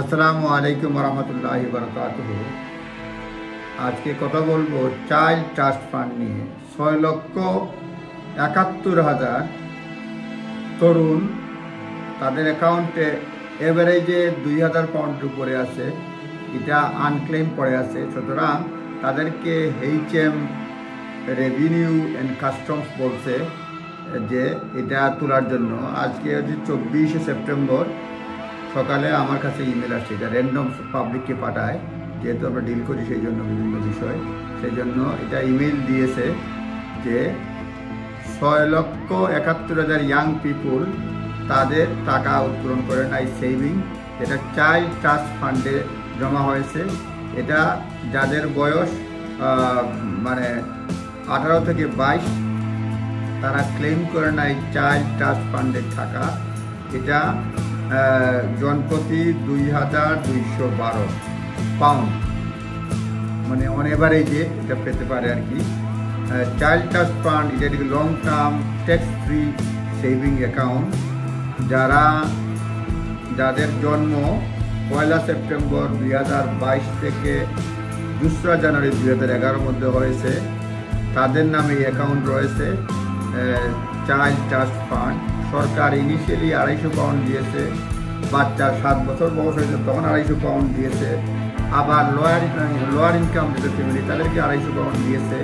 আসসালামু আলাইকুম রহমতুল্লাহি বারাকাতুহু। আজকে কথা বলবো চাইল্ড ট্রাস্ট ফান্ড নিয়ে। 6,71,000 তরুণ, তাদের অ্যাকাউন্টে এভারেজে 2,000 পাউন্ডের উপরে আছে, এটা আনক্লেম পড়ে আছে। সুতরাং তাদেরকে HM রেভিনিউ অ্যান্ড কাস্টমস বলছে যে এটা তোলার জন্য। আজকে হচ্ছে 24শে সেপ্টেম্বর সকালে আমার কাছে ইমেল আসছে, এটা র্যান্ডম পাবলিককে পাঠায়, যেহেতু আমরা ডিল করি সেই জন্য বিভিন্ন বিষয়, সেই জন্য এটা ইমেল দিয়েছে যে 6,71,000 ইয়াং পিপুল তাদের টাকা উত্তোলন করে নাই সেভিং, এটা চাইল্ড ট্রাস্ট ফান্ডে জমা হয়েছে। এটা যাদের বয়স মানে 18 থেকে 22 তারা ক্লেম করে নাই চাইল্ড ট্রাস্ট ফান্ডের টাকা। এটা জনপ্রতি 2,212 পাউন্ড, মানে অন এভারেজে এটা পেতে পারে আর কি। চাইল্ড ট্রাস্ট ফান্ড এটা একটি long term tax free saving account. যাদের জন্ম 1 সেপ্টেম্বর 2022 থেকে 2 জানুয়ারি 2011 মধ্যে হয়েছে, তাদের নামে এই অ্যাকাউন্ট রয়েছে চাইল্ড ট্রাস্ট ফান্ড। সরকার ইনিশিয়ালি 250 পাউন্ড দিয়েছে, বাচ্চার 7 বছর বয়স হয়েছে তখন 250 পাউন্ড দিয়েছে। আবার লোয়ার ইনকাম যেটা ফ্যামিলি তাদেরকে 250 পাউন্ড দিয়েছে,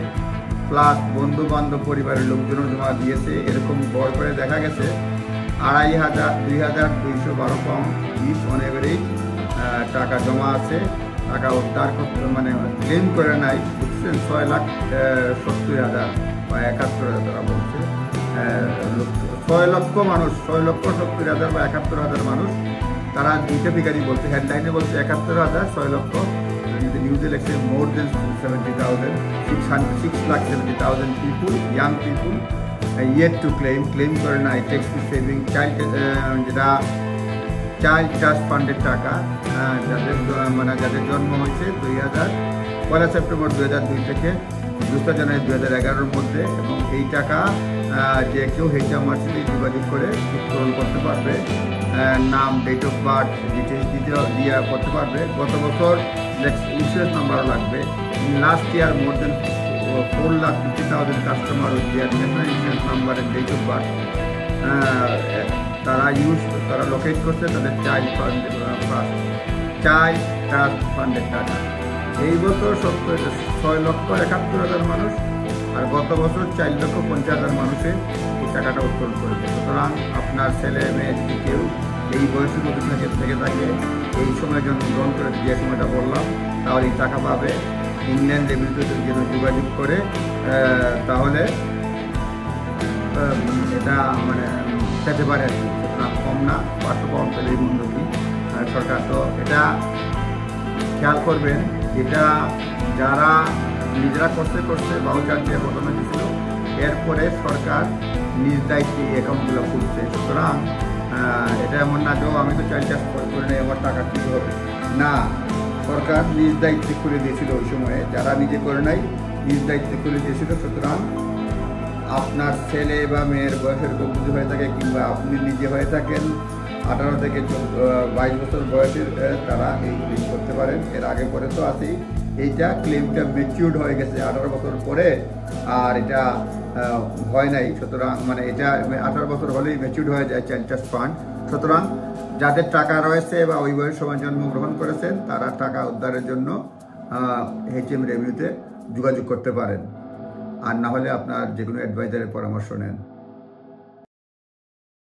প্লাস বন্ধু বান্ধব পরিবারের লোকজনও জমা দিয়েছে। এরকম গড় করে দেখা গেছে 2,212 পাউন্ড ইচ অন এভারেজ টাকা জমা আছে। টাকা উদ্ধার করতে মানে ক্লেম করে নাই, বুঝছেন, 6,70,000 বা 71,000 তারা বলছে। 6 লক্ষ মানুষ, 6,70,000 বা 71,000 মানুষ, তারা দুইটা ফিগারই বলছে। হেডলাইনে বলছে 71,000, 6 লক্ষ, নিউজে লেখছে more than 70,000, 6,70,000 people, young people yet to claim করে নাই ট্যাক্স ফ্রি সেভিং যেটা চাইল্ড ট্রাস্ট ফান্ডের টাকা। যাদের জন্ম হয়েছে 1 সেপ্টেম্বর 2002 থেকে 2 জানুয়ারি 2011 মধ্যে, এবং এই টাকা যে কেউ HM মার্চেন্টে যোগাযোগ করে উত্তোলন করতে পারবে। নাম, ডেট অফ বার্থ ডিটেলস দিয়ে করতে পারবে। গত বছর ইন্স্যুরেন্স নাম্বারও লাগবে। Last year more than 4,50,000 customer their national insurance number and date of birth তারা লোকেট করছে তাদের চাইল্ড ট্রাস্ট ফান্ডের টাকা। এই বছর 6,71,000 মানুষ, আর গত বছর 4,50,000 মানুষের এই টাকাটা উত্তোলন করেছে। সুতরাং আপনার ছেলে মেয়ে যদি কেউ এই বয়সের মধ্যে থেকে থাকে, এই সময় জন্মগ্রহণ করে যে সময়টা বললাম, তাহলে এই টাকা পাবে। ইংল্যান্ড রেভিনিউতে যেন যোগাযোগ করে, তাহলে এটা মানে পেতে পারে আর কি। সুতরাং কম না, 500 পাউন্ড পেলে এই মূল্য কি। সরকার তো এটা খেয়াল করবেন, এটা যারা নিজেরা করছে বাউচার দিয়ে প্রথমে দিয়েছিল, এরপরে সরকার নিজ দায়িত্বে এই অ্যাকাউন্টগুলো খুলছে। সুতরাং এটা এমন না যে আমি তো চাইল্ড ট্রাস্ট করে নেই, আমার টাকা কী হবে না, সরকার নিজ দায়িত্বে খুলে দিয়েছিল ওই সময়ে, যারা নিজে করে নাই নিজ দায়িত্বে খুলে দিয়েছিল। সুতরাং আপনার ছেলে বা মেয়ের বয়সের যদি হয়ে থাকে, কিংবা আপনি নিজে হয়ে থাকেন 18 থেকে 22 বছর বয়সের, তারা এই ক্লেম করতে পারেন। এর আগে পরে তো আছেই, এইটা ক্লেমটা ম্যাচিউর্ড হয়ে গেছে 18 বছর পরে, আর এটা হয় নাই। সুতরাং মানে এটা 18 বছর হলেই ম্যাচিউর্ড হয়ে যায় চাইল্ড ট্রাস্ট ফান্ড। সুতরাং যাদের টাকা রয়েছে বা ওই বয়সের সময় জন্মগ্রহণ করেছেন, তারা টাকা উদ্ধারের জন্য HM রেভিনিউতে যোগাযোগ করতে পারেন, আর না হলে আপনার যে কোনো অ্যাডভাইজারের পরামর্শ নেন।